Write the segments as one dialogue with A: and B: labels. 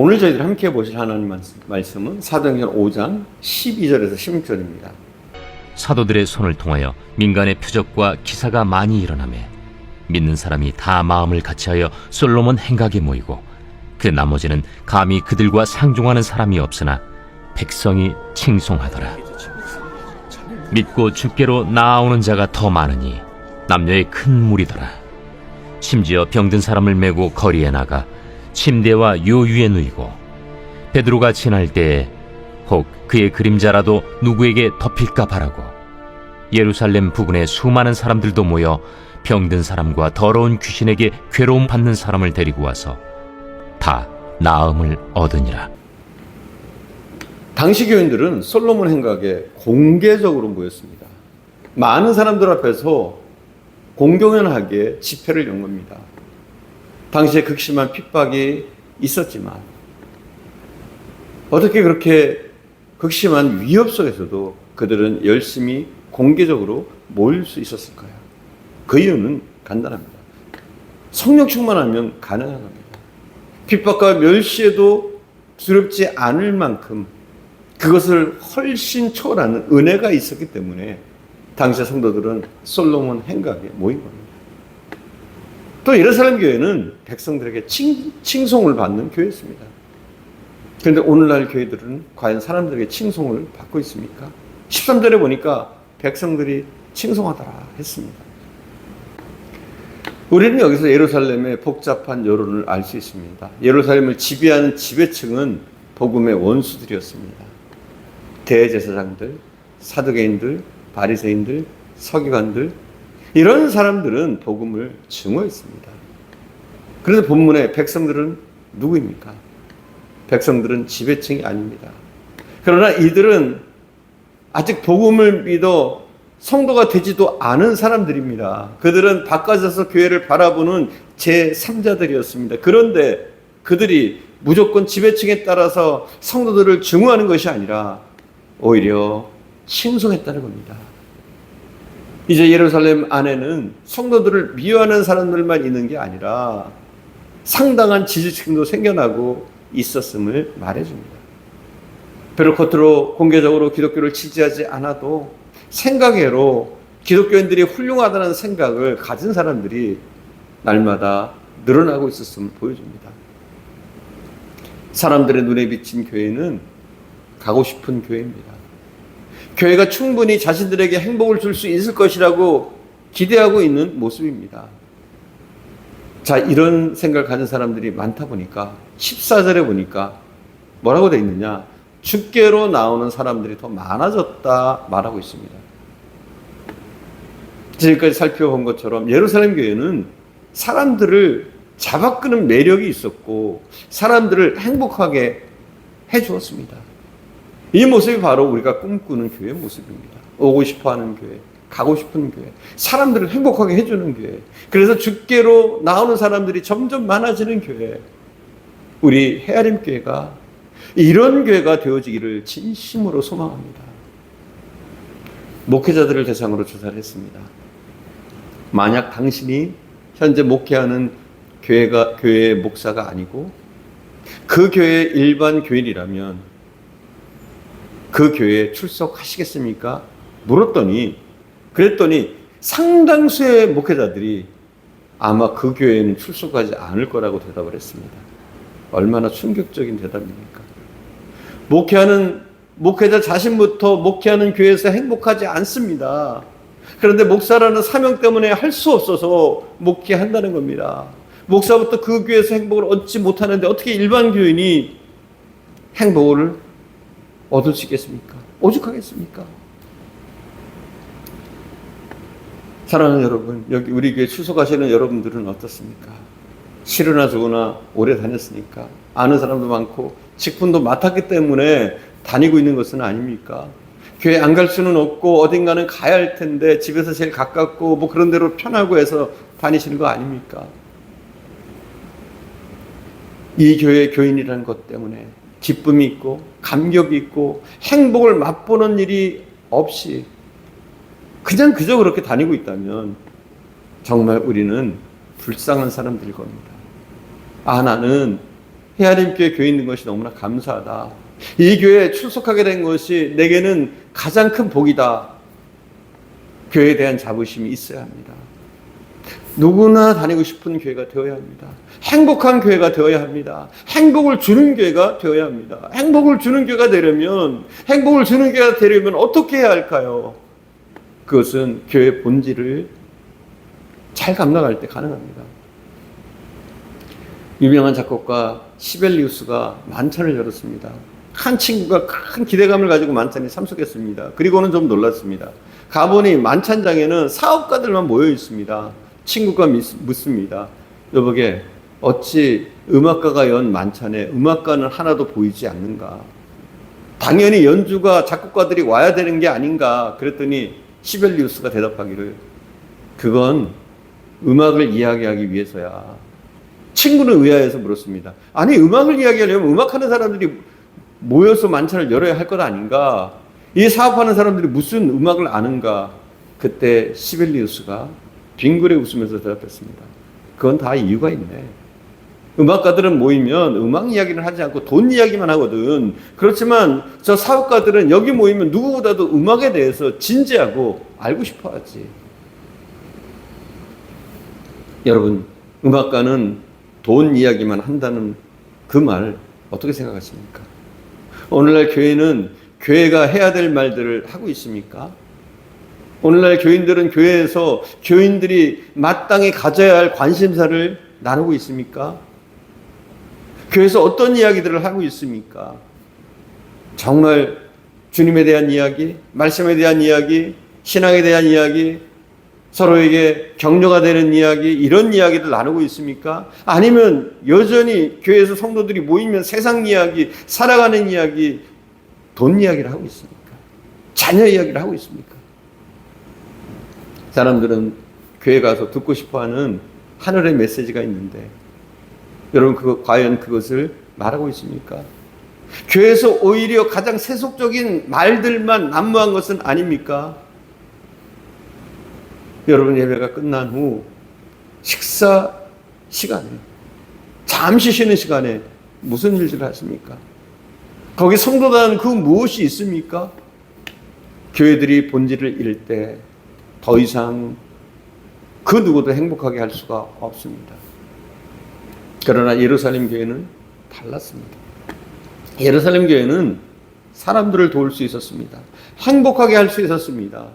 A: 오늘 저희들 함께 보실 하나님 말씀은 사도행전 5장 12절에서 16절입니다.
B: 사도들의 손을 통하여 민간의 표적과 기사가 많이 일어나매 믿는 사람이 다 마음을 같이하여 솔로몬 행각에 모이고 그 나머지는 감히 그들과 상종하는 사람이 없으나 백성이 칭송하더라. 믿고 주께로 나아오는 자가 더 많으니 남녀의 큰 무리더라. 심지어 병든 사람을 메고 거리에 나가 침대와 요유에 누이고 베드로가 지날 때에 혹 그의 그림자라도 누구에게 덮일까 바라고 예루살렘 부근에 수많은 사람들도 모여 병든 사람과 더러운 귀신에게 괴로움 받는 사람을 데리고 와서 다 나음을 얻으니라.
A: 당시 교인들은 솔로몬 행각에 공개적으로 모였습니다. 많은 사람들 앞에서 공공연하게 집회를 연 겁니다. 당시에 극심한 핍박이 있었지만 어떻게 그렇게 극심한 위협 속에서도 그들은 열심히 공개적으로 모일 수 있었을까요? 그 이유는 간단합니다. 성령 충만하면 가능한 겁니다. 핍박과 멸시에도 두렵지 않을 만큼 그것을 훨씬 초월하는 은혜가 있었기 때문에 당시 성도들은 솔로몬 행각에 모인 겁니다. 또 예루살렘 교회는 백성들에게 칭송을 받는 교회였습니다. 그런데 오늘날 교회들은 과연 사람들에게 칭송을 받고 있습니까? 13절에 보니까 백성들이 칭송하더라 했습니다. 우리는 여기서 예루살렘의 복잡한 여론을 알 수 있습니다. 예루살렘을 지배하는 지배층은 복음의 원수들이었습니다. 대제사장들, 사두개인들, 바리새인들, 서기관들, 이런 사람들은 복음을 증오했습니다. 그런데 본문에 백성들은 누구입니까? 백성들은 지배층이 아닙니다. 그러나 이들은 아직 복음을 믿어 성도가 되지도 않은 사람들입니다. 그들은 바깥에서 교회를 바라보는 제3자들이었습니다. 그런데 그들이 무조건 지배층에 따라서 성도들을 증오하는 것이 아니라 오히려 칭송했다는 겁니다. 이제 예루살렘 안에는 성도들을 미워하는 사람들만 있는 게 아니라 상당한 지지층도 생겨나고 있었음을 말해줍니다. 비록 겉으로 공개적으로 기독교를 지지하지 않아도 생각외로 기독교인들이 훌륭하다는 생각을 가진 사람들이 날마다 늘어나고 있었음을 보여줍니다. 사람들의 눈에 비친 교회는 가고 싶은 교회입니다. 교회가 충분히 자신들에게 행복을 줄 수 있을 것이라고 기대하고 있는 모습입니다. 자, 이런 생각을 가진 사람들이 많다 보니까 14절에 보니까 뭐라고 되어 있느냐? 주께로 나오는 사람들이 더 많아졌다 말하고 있습니다. 지금까지 살펴본 것처럼 예루살렘 교회는 사람들을 잡아끄는 매력이 있었고 사람들을 행복하게 해주었습니다. 이 모습이 바로 우리가 꿈꾸는 교회의 모습입니다. 오고 싶어하는 교회, 가고 싶은 교회, 사람들을 행복하게 해주는 교회. 그래서 주께로 나오는 사람들이 점점 많아지는 교회. 우리 헤아림 교회가 이런 교회가 되어지기를 진심으로 소망합니다. 목회자들을 대상으로 조사를 했습니다. 만약 당신이 현재 목회하는 교회의 목사가 아니고 그 교회의 일반 교인이라면 그 교회에 출석하시겠습니까? 그랬더니 상당수의 목회자들이 아마 그 교회에는 출석하지 않을 거라고 대답을 했습니다. 얼마나 충격적인 대답입니까? 목회자 자신부터 목회하는 교회에서 행복하지 않습니다. 그런데 목사라는 사명 때문에 할 수 없어서 목회한다는 겁니다. 목사부터 그 교회에서 행복을 얻지 못하는데 어떻게 일반 교인이 행복을 얻을 수 있겠습니까? 오죽하겠습니까? 사랑하는 여러분, 여기 우리 교회 출석하시는 여러분들은 어떻습니까? 싫으나 좋으나 오래 다녔으니까 아는 사람도 많고 직분도 맡았기 때문에 다니고 있는 것은 아닙니까? 교회 안 갈 수는 없고 어딘가는 가야 할 텐데 집에서 제일 가깝고 뭐 그런 대로 편하고 해서 다니시는 거 아닙니까? 이 교회의 교인이라는 것 때문에 기쁨이 있고 감격이 있고 행복을 맛보는 일이 없이 그저 그렇게 다니고 있다면 정말 우리는 불쌍한 사람들일 겁니다. 나는 헤아림 교회 교회 있는 것이 너무나 감사하다. 이 교회에 출석하게 된 것이 내게는 가장 큰 복이다. 교회에 대한 자부심이 있어야 합니다. 누구나 다니고 싶은 교회가 되어야 합니다. 행복한 교회가 되어야 합니다. 행복을 주는 교회가 되어야 합니다. 행복을 주는 교회가 되려면 어떻게 해야 할까요? 그것은 교회의 본질을 잘 감당할 때 가능합니다. 유명한 작곡가 시벨리우스가 만찬을 열었습니다. 한 친구가 큰 기대감을 가지고 만찬에 참석했습니다. 그리고는 좀 놀랐습니다. 가보니 만찬장에는 사업가들만 모여 있습니다. 친구가 묻습니다. 여보게, 어찌 음악가가 연 만찬에 음악가는 하나도 보이지 않는가? 당연히 연주가 작곡가들이 와야 되는 게 아닌가? 그랬더니 시벨리우스가 대답하기를, 그건 음악을 이야기하기 위해서야. 친구는 의아해서 물었습니다. 아니, 음악을 이야기하려면 음악하는 사람들이 모여서 만찬을 열어야 할 것 아닌가? 이 사업하는 사람들이 무슨 음악을 아는가? 그때 시벨리우스가 빙그레 웃으면서 대답했습니다. 그건 다 이유가 있네. 음악가들은 모이면 음악 이야기를 하지 않고 돈 이야기만 하거든. 그렇지만 저 사업가들은 여기 모이면 누구보다도 음악에 대해서 진지하고 알고 싶어 하지. 여러분, 음악가는 돈 이야기만 한다는 그 말 어떻게 생각하십니까? 오늘날 교회는 교회가 해야 될 말들을 하고 있습니까? 오늘날 교인들은 교회에서 교인들이 마땅히 가져야 할 관심사를 나누고 있습니까? 교회에서 어떤 이야기들을 하고 있습니까? 정말 주님에 대한 이야기, 말씀에 대한 이야기, 신앙에 대한 이야기, 서로에게 격려가 되는 이야기, 이런 이야기들 나누고 있습니까? 아니면 여전히 교회에서 성도들이 모이면 세상 이야기, 살아가는 이야기, 돈 이야기를 하고 있습니까? 자녀 이야기를 하고 있습니까? 사람들은 교회 가서 듣고 싶어하는 하늘의 메시지가 있는데 여러분, 과연 그것을 말하고 있습니까? 교회에서 오히려 가장 세속적인 말들만 난무한 것은 아닙니까? 여러분, 예배가 끝난 후 식사 시간에, 잠시 쉬는 시간에 무슨 일들을 하십니까? 거기 성도단 그 무엇이 있습니까? 교회들이 본질을 잃을 때 더 이상 그 누구도 행복하게 할 수가 없습니다. 그러나 예루살렘 교회는 달랐습니다. 예루살렘 교회는 사람들을 도울 수 있었습니다. 행복하게 할 수 있었습니다.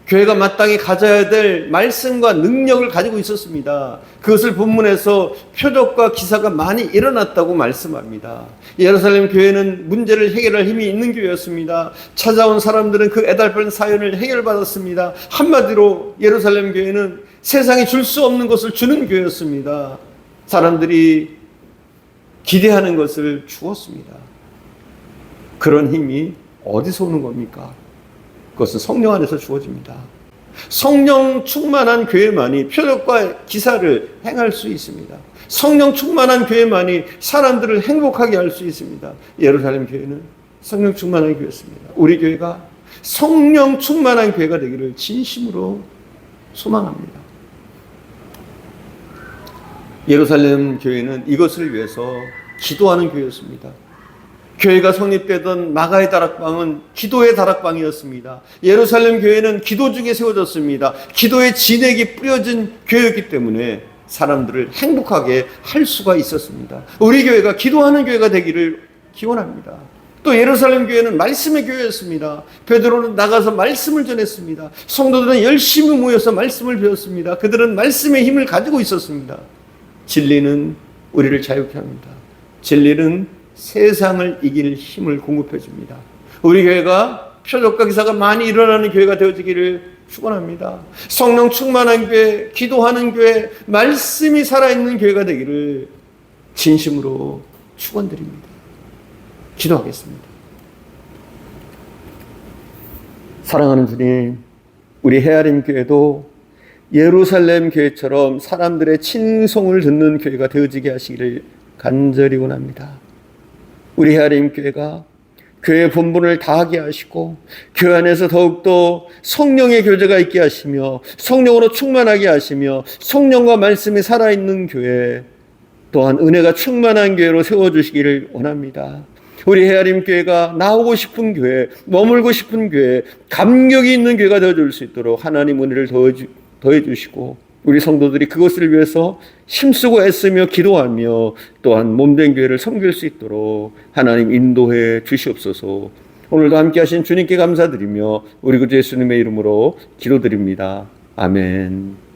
A: 교회가 마땅히 가져야 될 말씀과 능력을 가지고 있었습니다. 그것을 본문에서 표적과 기사가 많이 일어났다고 말씀합니다. 예루살렘 교회는 문제를 해결할 힘이 있는 교회였습니다. 찾아온 사람들은 그 애달픈 사연을 해결받았습니다. 한마디로 예루살렘 교회는 세상이 줄 수 없는 것을 주는 교회였습니다. 사람들이 기대하는 것을 주었습니다. 그런 힘이 어디서 오는 겁니까? 그것은 성령 안에서 주어집니다. 성령 충만한 교회만이 표적과 기사를 행할 수 있습니다. 성령 충만한 교회만이 사람들을 행복하게 할 수 있습니다. 예루살렘 교회는 성령 충만한 교회였습니다. 우리 교회가 성령 충만한 교회가 되기를 진심으로 소망합니다. 예루살렘 교회는 이것을 위해서 기도하는 교회였습니다. 교회가 성립되던 마가의 다락방은 기도의 다락방이었습니다. 예루살렘 교회는 기도 중에 세워졌습니다. 기도의 진액이 뿌려진 교회였기 때문에 사람들을 행복하게 할 수가 있었습니다. 우리 교회가 기도하는 교회가 되기를 기원합니다. 또 예루살렘 교회는 말씀의 교회였습니다. 베드로는 나가서 말씀을 전했습니다. 성도들은 열심히 모여서 말씀을 배웠습니다. 그들은 말씀의 힘을 가지고 있었습니다. 진리는 우리를 자유케 합니다. 진리는 세상을 이길 힘을 공급해 줍니다. 우리 교회가 표적과 기사가 많이 일어나는 교회가 되어지기를 축원합니다. 성령 충만한 교회, 기도하는 교회, 말씀이 살아있는 교회가 되기를 진심으로 축원드립니다. 기도하겠습니다. 사랑하는 주님, 우리 헤아림 교회도 예루살렘 교회처럼 사람들의 칭송을 듣는 교회가 되어지게 하시기를 간절히 원합니다. 우리 헤아림 교회가 교회 본분을 다하게 하시고 교회 안에서 더욱더 성령의 교제가 있게 하시며 성령으로 충만하게 하시며 성령과 말씀이 살아있는 교회, 또 또한 은혜가 충만한 교회로 세워주시기를 원합니다. 우리 헤아림 교회가 나오고 싶은 교회, 머물고 싶은 교회, 감격이 있는 교회가 되어줄 수 있도록 하나님 은혜를 더해주시고 우리 성도들이 그것을 위해서 힘쓰고 애쓰며 기도하며 또한 몸된 교회를 섬길 수 있도록 하나님 인도해 주시옵소서. 오늘도 함께 하신 주님께 감사드리며 우리 구주 예수님의 이름으로 기도드립니다. 아멘.